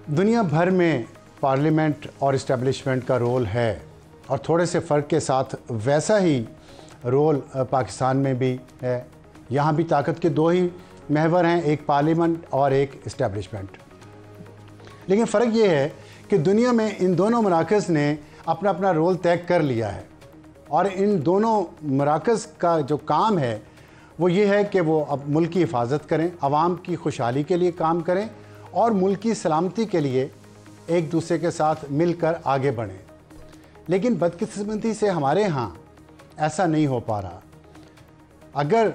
दुनिया भर में पार्लियामेंट और इस्टेब्लिशमेंट का रोल है और थोड़े से फ़र्क के साथ वैसा ही रोल पाकिस्तान में भी है। यहाँ भी ताकत के दो ही महवर हैं, एक पार्लियामेंट और एक इस्टेब्लिशमेंट। लेकिन फ़र्क ये है कि दुनिया में इन दोनों मराकज़ ने अपना अपना रोल तय कर लिया है और इन दोनों मराकज़ का जो काम है वो ये है कि वो अब मुल्क की हिफाजत करें, आवाम की खुशहाली के लिए काम करें और मुल्क की सलामती के लिए एक दूसरे के साथ मिलकर आगे बढ़ें। लेकिन बदकिस्मती से हमारे यहाँ ऐसा नहीं हो पा रहा। अगर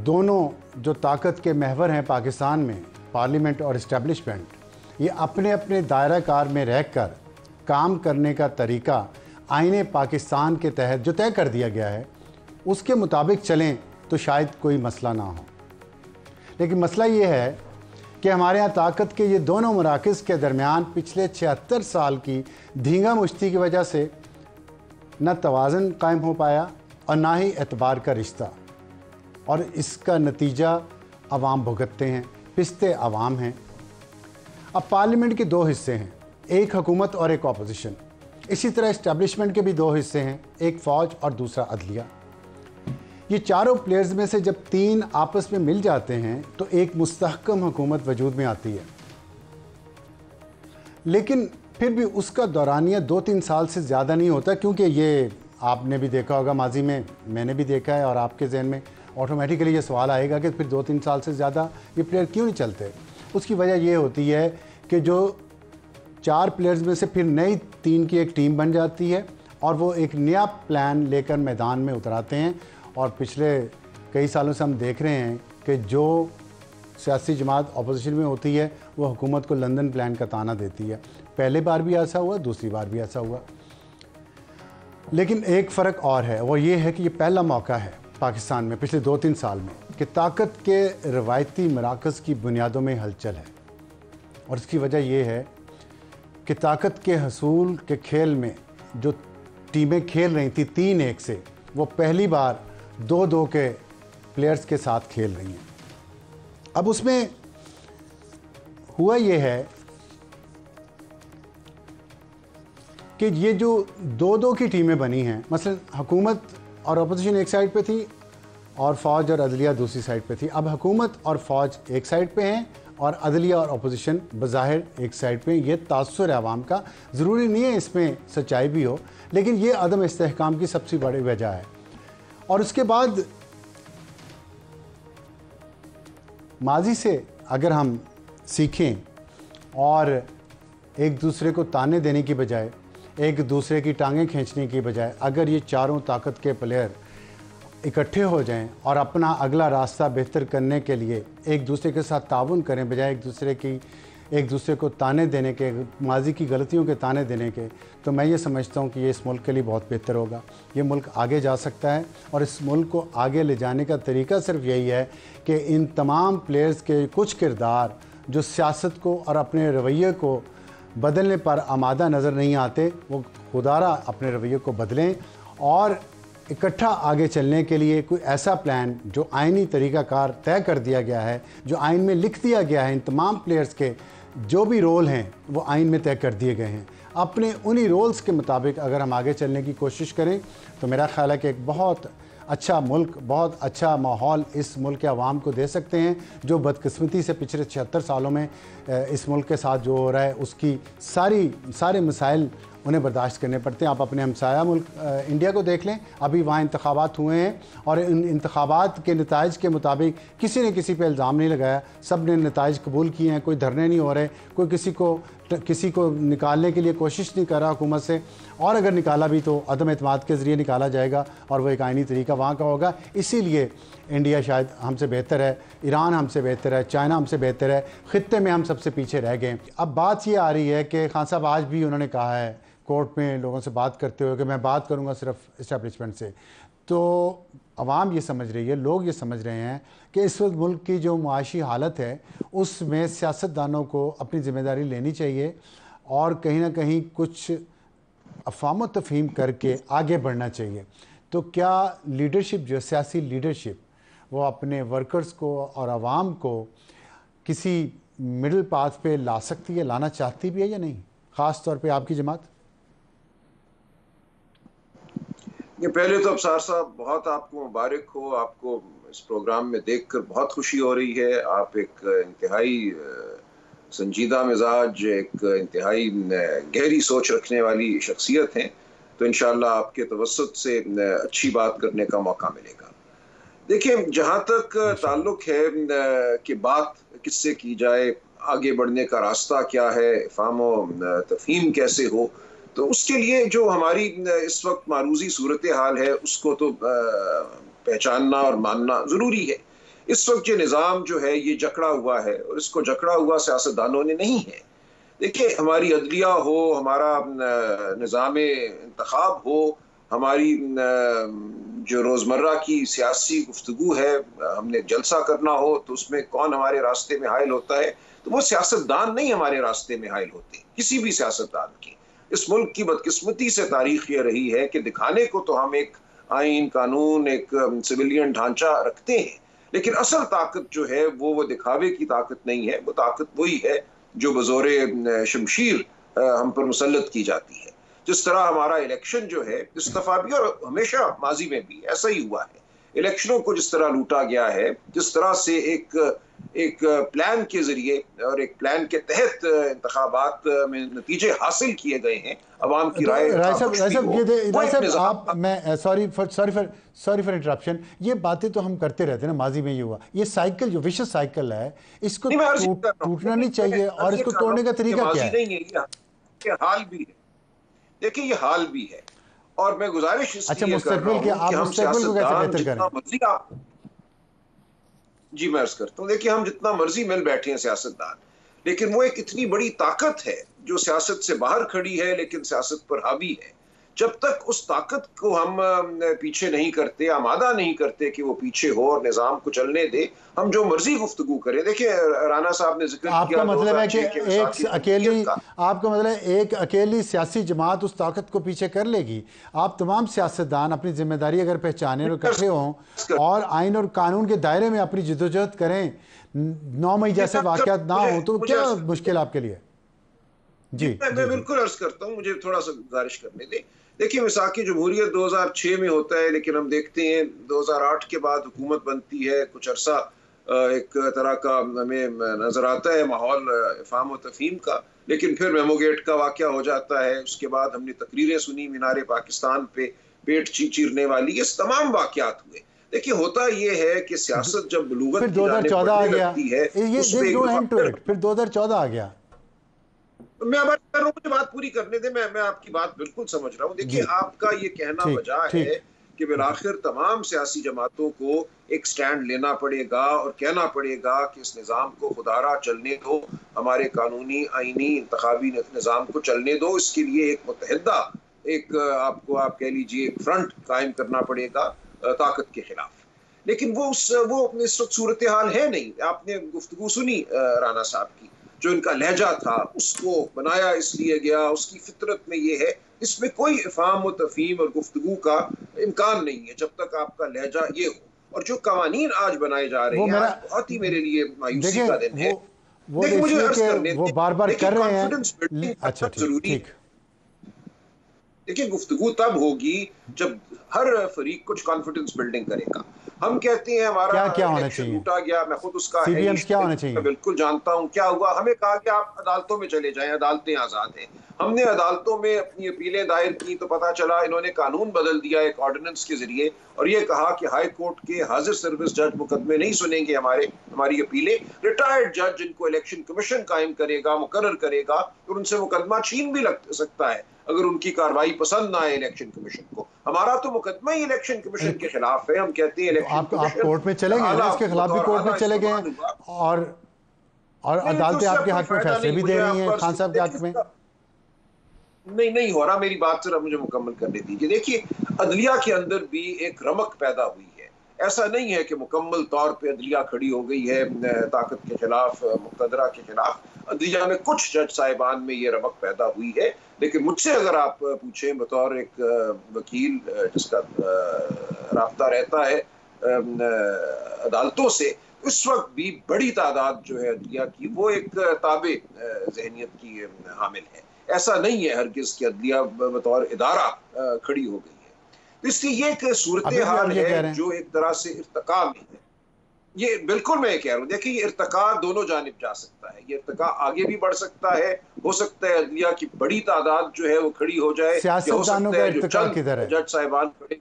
दोनों जो ताकत के महवर हैं पाकिस्तान में, पार्लियामेंट और इस्टेब्लिशमेंट, ये अपने अपने दायरा कार में रहकर काम करने का तरीका आईने पाकिस्तान के तहत जो तय कर दिया गया है उसके मुताबिक चलें तो शायद कोई मसला ना हो। लेकिन मसला ये है कि हमारे यहाँ ताकत के ये दोनों मराकज़ के दरमियान पिछले 76 साल की धींगा मुश्ती की वजह से न तवाज़ुन कायम हो पाया और ना ही एतबार का रिश्ता, और इसका नतीजा अवाम भुगतते हैं, पिसते अवाम हैं। अब पार्लियामेंट के दो हिस्से हैं, एक हुकूमत और एक अपोजिशन। इसी तरह इस्टेब्लिशमेंट के भी दो हिस्से हैं, एक फ़ौज और दूसरा अदलिया। ये चारों प्लेयर्स में से जब तीन आपस में मिल जाते हैं तो एक मुस्तहकम हुकूमत वजूद में आती है। लेकिन फिर भी उसका दौरानिया 2-3 साल से ज़्यादा नहीं होता, क्योंकि ये आपने भी देखा होगा, माजी में मैंने भी देखा है, और आपके जहन में ऑटोमेटिकली ये सवाल आएगा कि फिर 2-3 साल से ज़्यादा ये प्लेयर क्यों नहीं चलते। उसकी वजह ये होती है कि जो 4 प्लेयर्स में से फिर नई 3 की एक टीम बन जाती है और वो एक नया प्लान लेकर मैदान में उतराते हैं। और पिछले कई सालों से हम देख रहे हैं कि जो सियासी जमात अपोजिशन में होती है वो हुकूमत को लंदन प्लान का ताना देती है। पहले बार भी ऐसा हुआ, दूसरी बार भी ऐसा हुआ। लेकिन एक फ़र्क और है, वो ये है कि ये पहला मौका है पाकिस्तान में पिछले 2-3 साल में कि ताकत के रवायती मराकज़ की बुनियादों में हलचल है। और इसकी वजह ये है कि ताकत के हसूल के खेल में जो टीमें खेल रही थी 3-1 से, वो पहली बार 2-2 के प्लेयर्स के साथ खेल रही हैं। अब उसमें हुआ ये है कि ये जो 2-2 की टीमें बनी हैं, मसलन हुकूमत और अपोजिशन एक साइड पे थी और फ़ौज और अदलिया दूसरी साइड पे थी। अब हुकूमत और फ़ौज एक साइड पे हैं और अदलिया और अपोजिशन बज़ाहिर एक साइड पे। ये तासुर है आवाम का, ज़रूरी नहीं है इसमें सच्चाई भी हो, लेकिन ये अदम इस्तेहकाम की सबसे बड़ी वजह है। और उसके बाद माजी से अगर हम सीखें और एक दूसरे को ताने देने की बजाय, एक दूसरे की टांगें खींचने की बजाय, अगर ये चारों ताकत के प्लेयर इकट्ठे हो जाएं और अपना अगला रास्ता बेहतर करने के लिए एक दूसरे के साथ ताउन करें, बजाय एक दूसरे को ताने देने के, माजी की गलतियों के ताने देने के, तो मैं ये समझता हूँ कि ये इस मुल्क के लिए बहुत बेहतर होगा। ये मुल्क आगे जा सकता है और इस मुल्क को आगे ले जाने का तरीका सिर्फ यही है कि इन तमाम प्लेयर्स के कुछ किरदार जो सियासत को और अपने रवैये को बदलने पर आमादा नज़र नहीं आते, वो खुदारा अपने रवैये को बदलें और इकट्ठा आगे चलने के लिए कोई ऐसा प्लान जो आइनी तरीक़ाकार तय कर दिया गया है, जो आइन में लिख दिया गया है, इन तमाम प्लेयर्स के जो भी रोल हैं वो आइन में तय कर दिए गए हैं। अपने उन्हीं रोल्स के मुताबिक अगर हम आगे चलने की कोशिश करें तो मेरा ख़्याल है कि एक बहुत अच्छा मुल्क, बहुत अच्छा माहौल इस मुल्क के अवाम को दे सकते हैं, जो बदकिस्मती से पिछले 76 सालों में इस मुल्क के साथ जो हो रहा है उसकी सारे मसाइल उन्हें बर्दाश्त करने पड़ते हैं। आप अपने हमसाया मुल्क इंडिया को देख लें, अभी वहाँ इंतखाबात हुए हैं और इन इंतखाबात के नताइज के मुताबिक किसी ने किसी पे इल्ज़ाम नहीं लगाया, सब ने नताइज कबूल किए हैं, कोई धरने नहीं हो रहे, कोई किसी को निकालने के लिए कोशिश नहीं कर रहा हुकूमत से, और अगर निकाला भी तो अदम एतमाद के ज़रिए निकाला जाएगा और वो एक आइनी तरीका वहाँ का होगा। इसीलिए इंडिया शायद हमसे बेहतर है, ईरान हमसे बेहतर है, चाइना हमसे बेहतर है, ख़ित्ते में हम सबसे पीछे रह गए। अब बात ये आ रही है कि खान साहब आज भी उन्होंने कहा है कोर्ट में लोगों से बात करते हुए कि मैं बात करूंगा सिर्फ इस्टेब्लिशमेंट से। तो अवाम ये समझ रही है, लोग ये समझ रहे हैं कि इस वक्त मुल्क की जो मुआशी हालत है उसमें सियासतदानों को अपनी ज़िम्मेदारी लेनी चाहिए और कहीं ना कहीं कुछ अफ़ाम तफ़हीम करके आगे बढ़ना चाहिए। तो क्या लीडरशिप, जो सियासी लीडरशिप, वो अपने वर्कर्स को और आवाम को किसी मिडिल पाथ पे ला सकती है, लाना चाहती भी है या नहीं, ख़ास तौर पे आपकी जमात? ये पहले तो अबसार साहब बहुत आपको मुबारक हो, आपको इस प्रोग्राम में देखकर बहुत खुशी हो रही है। आप एक इंतहाई संजीदा मिजाज, एक इंतहाई गहरी सोच रखने वाली शख्सियत हैं, तो इंशाअल्लाह आपके तवस्सुत से अच्छी बात करने का मौका मिलेगा। देखिए, जहाँ तक ताल्लुक है कि बात किससे की जाए, आगे बढ़ने का रास्ता क्या है, फ़हम व तफ़हीम कैसे हो, तो उसके लिए जो हमारी इस वक्त मारूज़ी सूरत हाल है, उसको तो पहचानना और मानना ज़रूरी है। इस वक्त ये निज़ाम जो है, ये जकड़ा हुआ है और इसको जकड़ा हुआ सियासतदानों ने नहीं है। देखिए, हमारी अदलिया हो, हमारा निज़ाम इंतखाब हो, हमारी जो रोज़मर्रा की सियासी गुफ्तगू है, हमने जलसा करना हो तो उसमें कौन हमारे रास्ते में हायल होता है, तो वो सियासतदान नहीं हमारे रास्ते में हायल होते, किसी भी सियासतदान की। इस मुल्क की बदकिस्मती से तारीख ये रही है कि दिखाने को तो हम एक आइन, कानून, एक सिविलियन ढांचा रखते हैं, लेकिन असल ताकत जो है वो दिखावे की ताकत नहीं है, वो ताकत वही है जो बज़ोरे शमशीर हम पर मुसल्लत की जाती है। जिस तरह हमारा इलेक्शन जो है, इस दफा भी और हमेशा माजी में भी ऐसा ही हुआ है, इलेक्शनों को जिस तरह लूटा गया है, जिस तरह से एक प्लान के जरिए और एक प्लान के तहत इंतखाबात में नतीजे हासिल किए गए हैं, अवाम की राय राय साहब आप, मैं सॉरी फॉर इंटरप्शन, ये बातें तो हम करते रहते हैं ना, माजी में ये हुआ, ये साइकिल जो विशेष साइकिल है, इसको टूटना नहीं चाहिए, और इसको तोड़ने का तरीका क्या है? ये हाल भी है, देखिए ये हाल भी है, और मैं गुजारिश इसलिए कर रहा हूं कि हम सियासतदान जितना मर्जी जी मैं अर्ज करता हूँ, देखिए हम जितना मर्जी मिल बैठे हैं सियासतदान, लेकिन वो एक इतनी बड़ी ताकत है जो सियासत से बाहर खड़ी है लेकिन सियासत पर हावी है। जब तक उस ताकत को हम पीछे नहीं करते, आमादा नहीं करते कि वो पीछे हो और निज़ाम को चलने दे, हम जो मर्जी गुफ्तगू करें। देखिए राना साहब ने जिक्र किया, आपका मतलब है कि आपका मतलब एक अकेली सियासी जमात उस ताकत को पीछे कर लेगी? आप तमाम सियासतदान अपनी जिम्मेदारी अगर पहचाने और इकट्ठे हों और आइन और कानून के दायरे में अपनी जिद्दोजहद करें, 9 मई जैसे वाक़यात ना हो, तो क्या मुश्किल आपके लिए? जी मैं बिल्कुल अर्ज करता हूँ, मुझे थोड़ा सा गुजारिश करने दें। देखिए, मिसाकी जमहूरियत 2006 में होता है, लेकिन हम देखते हैं 2008 के बाद हुकूमत बनती है, कुछ अरसा एक तरह का हमें नजर आता है माहौल फ़हम व तफ़हीम का, लेकिन फिर मेमोगेट का वाक़या हो जाता है। उसके बाद हमने तकरीरें सुनी मीनारे पाकिस्तान पे पेट चीरने वाली, ये तमाम वाक़यात हुए। देखिए, होता ये है कि सियासत जब बलूगत की जानिब बढ़ने लगती है, फिर 2014 आ गया। मैं बात कर रहा हूँ, मुझे बात पूरी करने दे, मैं आपकी बात बिल्कुल समझ रहा हूँ। देखिए, आपका ये कहना वजह है कि बिलाखिर तमाम सियासी जमातों को एक स्टैंड लेना पड़ेगा और कहना पड़ेगा कि इस निज़ाम को खुदारा चलने दो, हमारे कानूनी, आईनी, इंतखाबी निज़ाम को चलने दो। इसके लिए एक मुतहदा, एक आपको आप कह लीजिए एक फ्रंट कायम करना पड़ेगा ताकत के खिलाफ। लेकिन वो इस वक्त सूरत हाल है नहीं। आपने गुफ्तगू सुनी राना साहब की, जो इनका लहजा था उसको बनाया इसलिए गया, उसकी फितरत में ये है, इसमें कोई फ़हम व तफ़हीम और गुफ्तगू का इम्कान नहीं है जब तक आपका लहजा ये हो। और जो कवानीन आज बनाए जा रहे हैं, बहुत ही मेरे लिए मायूसी का दिन है। देखिए, मुझे अर्ज करने वो बार-बार कर रहे हैं। अच्छा, जरूरी है। देखिए, गुफ्तगू तब होगी जब हर फरीक कुछ कॉन्फिडेंस बिल्डिंग करेगा। हम कहते हैं हमारा क्या होना चाहिए, लूटा गया, मैं खुद उसका क्या होना चाहिए, मैं बिल्कुल जानता हूं क्या हुआ। हमें कहा कि आप अदालतों में चले जाएं, अदालतें आजाद हैं। हमने अदालतों में अपनी अपीलें दायर की तो पता चला इन्होंने कानून बदल दिया एक ऑर्डिनेंस के जरिए, और ये कहा कि हाई कोर्ट के हाजिर सर्विस जज मुकदमे नहीं सुनेंगे हमारी अपीलें। रिटायर्ड जज जिनको इलेक्शन कमीशन कायम करेगा, मुकर्रर करेगा, और उनसे मुकदमा छीन भी लग सकता है अगर उनकी कार्रवाई पसंद ना आए इलेक्शन कमीशन को। हमारा तो मुकदमा ही इलेक्शन कमीशन के खिलाफ है। हम कहते हैं आप कोर्ट में चले गए, इसके खिलाफ भी कोर्ट में चले गए, और अदालतें आपके हक में फैसले भी दे रही हैं खान साहब के हक में। नहीं हो रहा, मेरी बात जरा मुझे मुकम्मल करने दीजिए। देखिए, अदलिया के अंदर भी एक रमक पैदा हुई है। ऐसा नहीं है कि मुकम्मल तौर पे अदलिया खड़ी हो गई है ताकत के खिलाफ, मुक़तदरा के खिलाफ। अदलिया में कुछ जज साहिबान में ये रमक पैदा हुई है, लेकिन मुझसे अगर आप पूछें बतौर एक वकील जिसका राब्ता रहता है अदालतों से, उस वक्त भी बड़ी तादाद जो है अदलिया की वो एक ताबे जहनियत की हामिल है। ऐसा नहीं है हरगिज कि अदलिया बतौर इदारा खड़ी हो गई है। तो इसलिए ये एक सूरत हाल है जो एक तरह से इर्तिका में है। ये बिल्कुल मैं कह रहा हूँ, देखिए ये इर्तिका दोनों जानिब जा सकता है, ये इर्तिका आगे भी बढ़ सकता है। हो सकता है अदलिया की बड़ी तादाद जो है वो खड़ी हो जाए, या हो सकता है जो चंद जज साहिबान खड़े।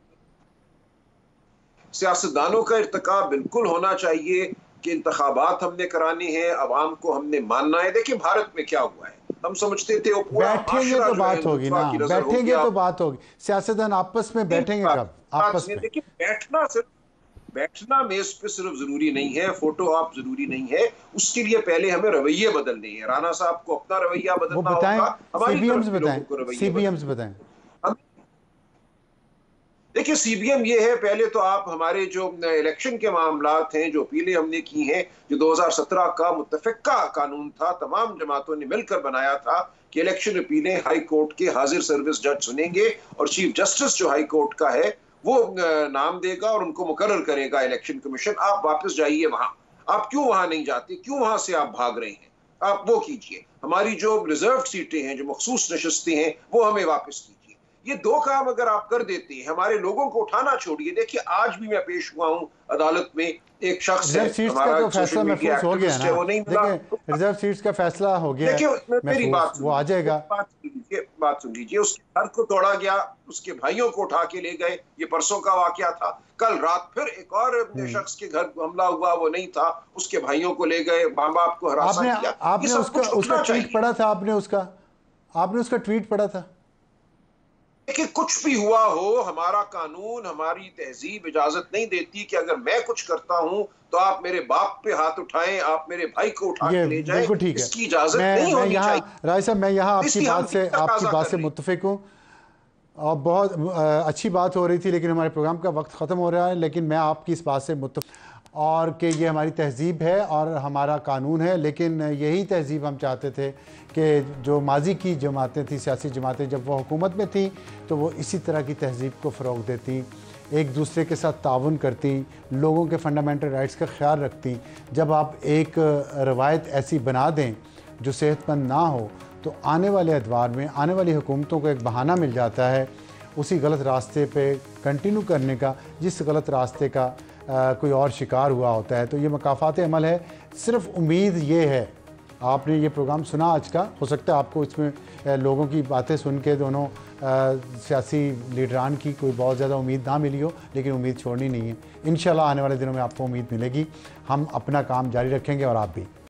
सियासतदानों का इर्तिका बिल्कुल होना चाहिए कि इंतखाबात हमने कराने हैं, अवाम को हमने मानना है। देखिए भारत में क्या हुआ है, हम समझते थे बैठेंगे तो बात होगी ना, बैठेंगे तो बात होगी, सियासतदान आपस में बैठेंगे कब? आपस में देखिए बैठना मेज पे सिर्फ जरूरी नहीं है, फोटो आप जरूरी नहीं है, उसके लिए पहले हमें रवैये बदलने हैं। राना साहब को अपना रवैया बदलना होगा, हमारी सीबीएम्स बताएं। देखिए सीबीएम ये है, पहले तो आप हमारे जो इलेक्शन के मामलात हैं, जो अपीलें हमने की हैं, जो 2017 का मुत्तफिका कानून था, तमाम जमातों ने मिलकर बनाया था कि इलेक्शन अपीलें हाई कोर्ट के हाजिर सर्विस जज सुनेंगे और चीफ जस्टिस जो हाई कोर्ट का है वो नाम देगा और उनको मुकर्रर करेगा इलेक्शन कमीशन। आप वापस जाइए वहां। आप क्यों वहां नहीं जाते, क्यों वहां से आप भाग रहे हैं? आप वो कीजिए। हमारी जो रिजर्व सीटें हैं, जो मखसूस नशस्तें हैं, वो हमें वापस कीजिए। ये दो काम अगर आप कर देते हैं, हमारे लोगों को उठाना छोड़िए। देखिए आज भी मैं पेश हुआ हूं अदालत में, एक शख्स है, हमारा तो फैसला महफूज हो गया ना, वो नहीं मिला। रिजर्व सीट्स का फैसला हो गया, देखिए मेरी बात वो आ जाएगा। बात सुन लीजिए, उसके घर को तोड़ा गया, उसके भाइयों को उठा के ले गए, ये परसों का वाकया था। कल रात फिर एक और शख्स के घर हमला हुआ, वो नहीं था, उसके भाइयों को ले गए, मां बाप को हरासा किया। आपने उसका ट्वीट पढ़ा था? आपने उसका ट्वीट पढ़ा था? देखिए कुछ भी हुआ हो, हमारा कानून, हमारी तहजीब इजाजत नहीं देती कि अगर मैं कुछ करता हूं तो आप मेरे बाप पे हाथ उठाएं, आप मेरे भाई को उठा के ले जाएं। इसकी इजाजत नहीं होनी चाहिए। राय साहब, मैं यहाँ आपकी बात से मुत्तफिक हूँ और बहुत अच्छी बात हो रही थी, लेकिन हमारे प्रोग्राम का वक्त ख़त्म हो रहा है। लेकिन मैं आपकी इस बात से मुत्तफिक और कि ये हमारी तहजीब है और हमारा कानून है, लेकिन यही तहजीब हम चाहते थे कि जो माजी की जमातें थी, सियासी जमातें, जब वो हुकूमत में थी तो वो इसी तरह की तहजीब को फ़रोग़ देती, एक दूसरे के साथ ताउन करती, लोगों के फंडामेंटल राइट्स का ख्याल रखती। जब आप एक रवायत ऐसी बना दें जो सेहतमंद ना हो तो आने वाले अदवार में आने वाली हुकूमतों को एक बहाना मिल जाता है उसी गलत रास्ते पे कंटिन्यू करने का, जिस गलत रास्ते का कोई और शिकार हुआ होता है। तो ये मकाफ़ात अमल है। सिर्फ उम्मीद ये है, आपने ये प्रोग्राम सुना आज का, हो सकता है आपको इसमें लोगों की बातें सुन के, दोनों सियासी लीडरान की कोई बहुत ज़्यादा उम्मीद ना मिली हो, लेकिन उम्मीद छोड़नी नहीं है। इंशाल्लाह आने वाले दिनों में आपको उम्मीद मिलेगी। हम अपना काम जारी रखेंगे और आप भी।